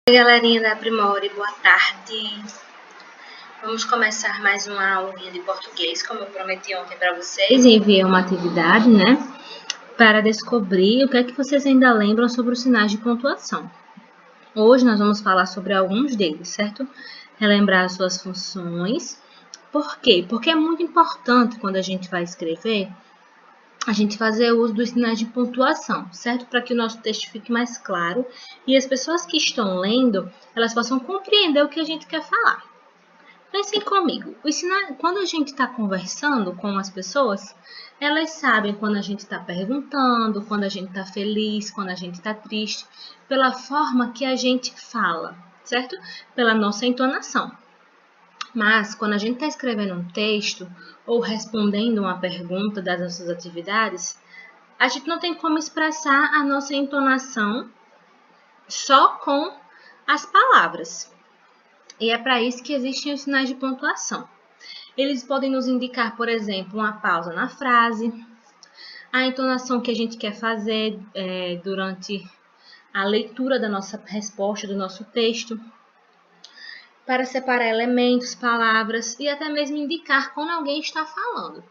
Oi, galerinha da Aprimore, boa tarde. Vamos começar mais uma aulinha de português, como eu prometi ontem para vocês, e enviei uma atividade, né? Para descobrir o que é que vocês ainda lembram sobre os sinais de pontuação. Hoje nós vamos falar sobre alguns deles, certo? Relembrar as suas funções. Por quê? Porque é muito importante quando a gente vai escrever, a gente fazer uso dos sinais de pontuação, certo? Para que o nosso texto fique mais claro e as pessoas que estão lendo, elas possam compreender o que a gente quer falar. Pensem comigo, quando a gente está conversando com as pessoas, elas sabem quando a gente está perguntando, quando a gente está feliz, quando a gente está triste, pela forma que a gente fala, certo? Pela nossa entonação. Mas, quando a gente está escrevendo um texto ou respondendo uma pergunta das nossas atividades, a gente não tem como expressar a nossa entonação só com as palavras. E é para isso que existem os sinais de pontuação. Eles podem nos indicar, por exemplo, uma pausa na frase, a entonação que a gente quer fazer durante a leitura da nossa resposta, do nosso texto, para separar elementos, palavras e até mesmo indicar quando alguém está falando.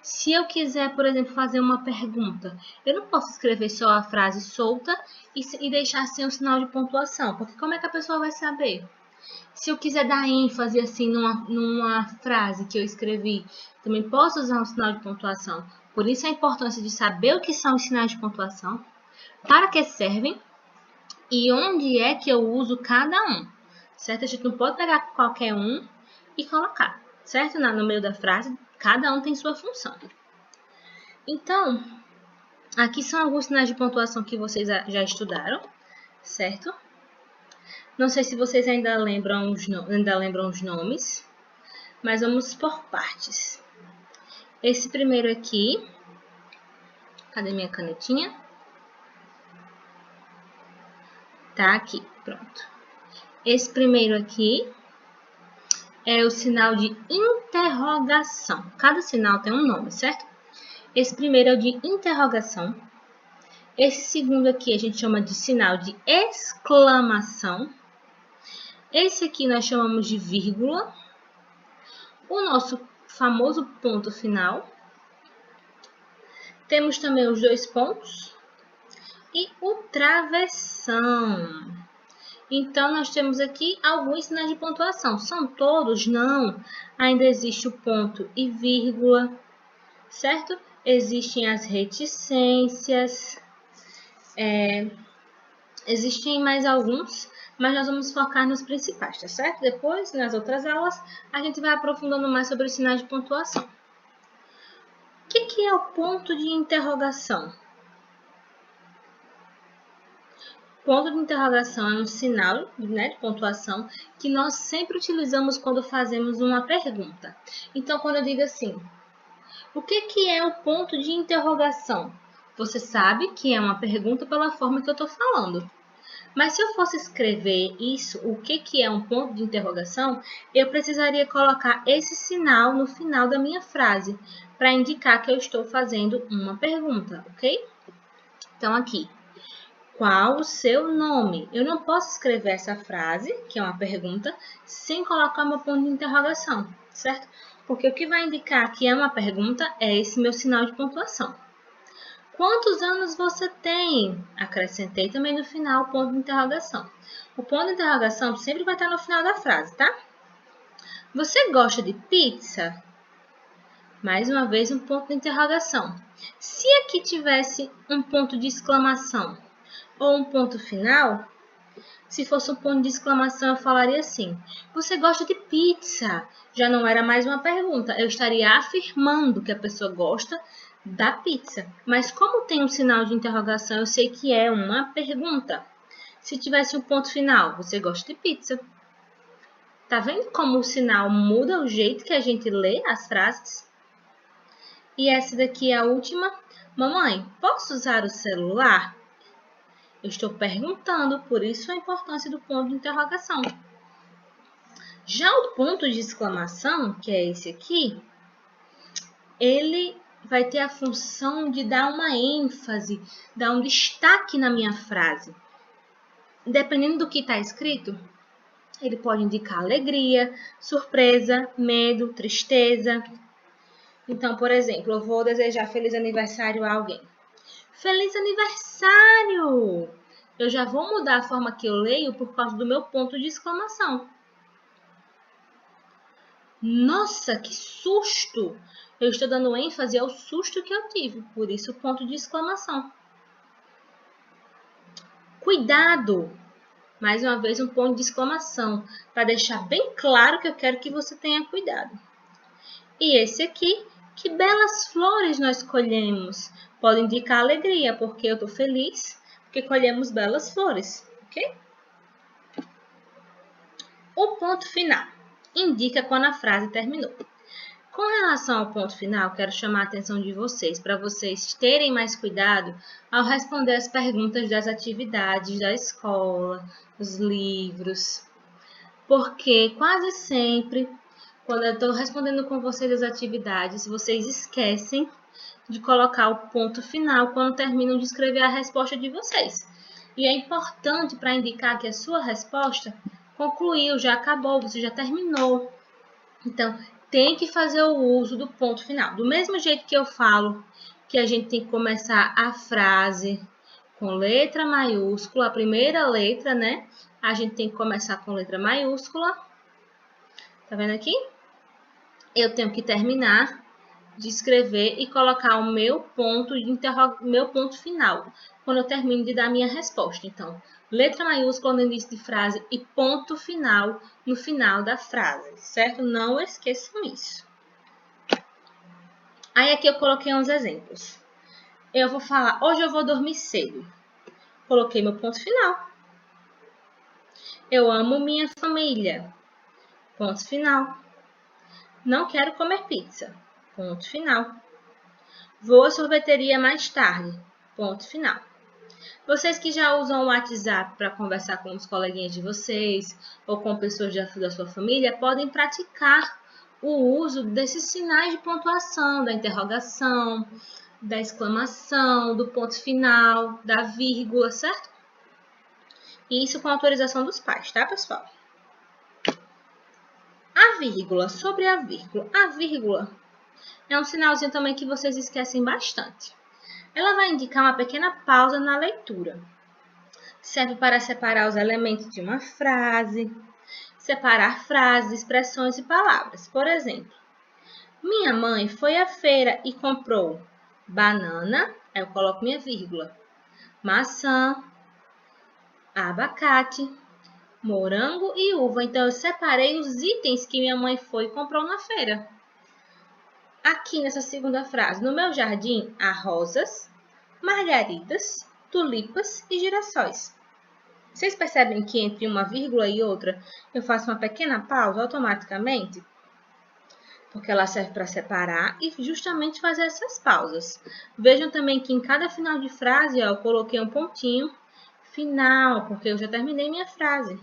Se eu quiser, por exemplo, fazer uma pergunta, eu não posso escrever só a frase solta e deixar sem um sinal de pontuação, porque como é que a pessoa vai saber? Se eu quiser dar ênfase assim numa frase que eu escrevi, também posso usar um sinal de pontuação. Por isso a importância de saber o que são os sinais de pontuação, para que servem e onde é que eu uso cada um. Certo? A gente não pode pegar qualquer um e colocar, certo? No meio da frase, cada um tem sua função. Então, aqui são alguns sinais de pontuação que vocês já estudaram, certo? Não sei se vocês ainda lembram os nomes, mas vamos por partes. Esse primeiro aqui, cadê minha canetinha? Tá aqui, pronto. Esse primeiro aqui é o sinal de interrogação. Cada sinal tem um nome, certo? Esse primeiro é o de interrogação. Esse segundo aqui a gente chama de sinal de exclamação. Esse aqui nós chamamos de vírgula. O nosso famoso ponto final. Temos também os dois pontos e o travessão. Então, nós temos aqui alguns sinais de pontuação. São todos? Não. Ainda existe o ponto e vírgula, certo? Existem as reticências. Existem mais alguns, mas nós vamos focar nos principais, tá certo? Depois, nas outras aulas, a gente vai aprofundando mais sobre os sinais de pontuação. O que é o ponto de interrogação? Ponto de interrogação é um sinal, né, de pontuação que nós sempre utilizamos quando fazemos uma pergunta. Então, quando eu digo assim, o que é o ponto de interrogação? Você sabe que é uma pergunta pela forma que eu estou falando. Mas se eu fosse escrever isso, o que é um ponto de interrogação, eu precisaria colocar esse sinal no final da minha frase, para indicar que eu estou fazendo uma pergunta, ok? Então, aqui. Qual o seu nome? Eu não posso escrever essa frase, que é uma pergunta, sem colocar meu ponto de interrogação, certo? Porque o que vai indicar que é uma pergunta é esse meu sinal de pontuação. Quantos anos você tem? Acrescentei também no final o ponto de interrogação. O ponto de interrogação sempre vai estar no final da frase, tá? Você gosta de pizza? Mais uma vez um ponto de interrogação. Se aqui tivesse um ponto de exclamação, ou um ponto final, se fosse um ponto de exclamação, eu falaria assim, você gosta de pizza? Já não era mais uma pergunta, eu estaria afirmando que a pessoa gosta da pizza. Mas como tem um sinal de interrogação, eu sei que é uma pergunta. Se tivesse um ponto final, você gosta de pizza? Tá vendo como o sinal muda o jeito que a gente lê as frases? E essa daqui é a última. Mamãe, posso usar o celular? Eu estou perguntando, por isso a importância do ponto de interrogação. Já o ponto de exclamação, que é esse aqui, ele vai ter a função de dar uma ênfase, dar um destaque na minha frase. dependendo do que está escrito, ele pode indicar alegria, surpresa, medo, tristeza. Então, por exemplo, eu vou desejar feliz aniversário a alguém. Feliz aniversário! Eu já vou mudar a forma que eu leio por causa do meu ponto de exclamação. Nossa, que susto! Eu estou dando ênfase ao susto que eu tive, por isso o ponto de exclamação. Cuidado! Mais uma vez um ponto de exclamação, para deixar bem claro que eu quero que você tenha cuidado. E esse aqui, que belas flores nós colhemos. Pode indicar alegria, porque eu estou feliz, porque colhemos belas flores, ok? O ponto final indica quando a frase terminou. Com relação ao ponto final, quero chamar a atenção de vocês para vocês terem mais cuidado ao responder as perguntas das atividades da escola, dos livros, porque quase sempre, quando eu estou respondendo com vocês as atividades, vocês esquecem de colocar o ponto final quando terminam de escrever a resposta de vocês. E é importante para indicar que a sua resposta concluiu, já acabou, você já terminou. Então, tem que fazer o uso do ponto final. Do mesmo jeito que eu falo que a gente tem que começar a frase com letra maiúscula, a primeira letra, né? A gente tem que começar com letra maiúscula. Tá vendo aqui? Eu tenho que terminar de escrever e colocar o meu ponto final, quando eu termino de dar minha resposta. Então, letra maiúscula no início de frase e ponto final no final da frase, certo? Não esqueçam isso. Aí aqui eu coloquei uns exemplos. Eu vou falar, hoje eu vou dormir cedo. Coloquei meu ponto final. Eu amo minha família. Ponto final. Não quero comer pizza. Ponto final. Vou à sorveteria mais tarde. Ponto final. Vocês que já usam o WhatsApp para conversar com os coleguinhas de vocês ou com pessoas da sua família, podem praticar o uso desses sinais de pontuação, da interrogação, da exclamação, do ponto final, da vírgula, certo? E isso com autorização dos pais, tá, pessoal? A vírgula, sobre a vírgula. A vírgula é um sinalzinho também que vocês esquecem bastante. Ela vai indicar uma pequena pausa na leitura. Serve para separar os elementos de uma frase, separar frases, expressões e palavras. Por exemplo, minha mãe foi à feira e comprou banana, aí eu coloco minha vírgula, maçã, abacate, morango e uva. Então, eu separei os itens que minha mãe foi e comprou na feira. Aqui nessa segunda frase, no meu jardim há rosas, margaridas, tulipas e girassóis. Vocês percebem que entre uma vírgula e outra eu faço uma pequena pausa automaticamente? Porque ela serve para separar e justamente fazer essas pausas. Vejam também que em cada final de frase eu coloquei um pontinho final, porque eu já terminei minha frase.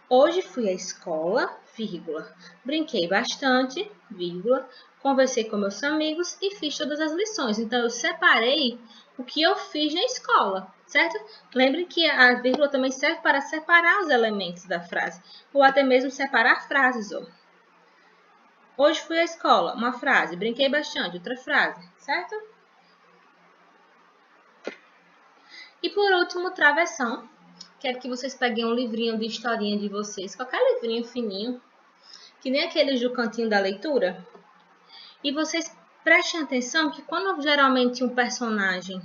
Hoje fui à escola, vírgula, brinquei bastante, vírgula, conversei com meus amigos e fiz todas as lições. Então, eu separei o que eu fiz na escola, certo? Lembre que a vírgula também serve para separar os elementos da frase, ou até mesmo separar frases. Hoje fui à escola, uma frase, brinquei bastante, outra frase, certo? E por último, travessão. Quero que vocês peguem um livrinho de historinha de vocês, qualquer livrinho fininho, que nem aqueles do cantinho da leitura. E vocês prestem atenção que quando geralmente um personagem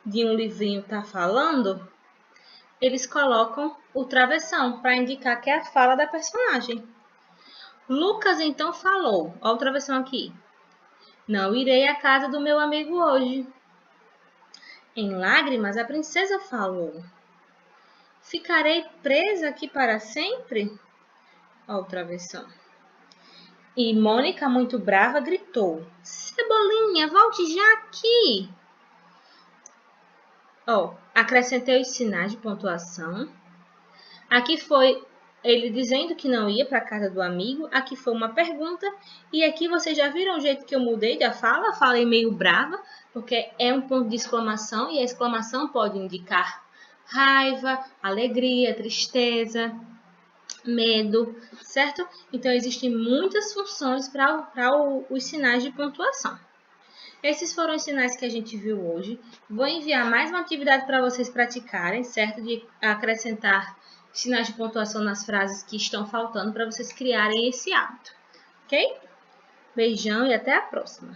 de um livrinho está falando, eles colocam o travessão para indicar que é a fala da personagem. Lucas então falou, olha o travessão aqui. Não irei à casa do meu amigo hoje. Em lágrimas, a princesa falou. Ficarei presa aqui para sempre? Olha o travessão. E Mônica, muito brava, gritou. Cebolinha, volte já aqui. Acrescentei os sinais de pontuação. Aqui foi ele dizendo que não ia para a casa do amigo. Aqui foi uma pergunta. E aqui vocês já viram o jeito que eu mudei da fala? Falei meio brava, porque é um ponto de exclamação. E a exclamação pode indicar raiva, alegria, tristeza, medo, certo? Então, existem muitas funções para os sinais de pontuação. Esses foram os sinais que a gente viu hoje. Vou enviar mais uma atividade para vocês praticarem, certo? De acrescentar sinais de pontuação nas frases que estão faltando para vocês criarem esse hábito, ok? Beijão e até a próxima!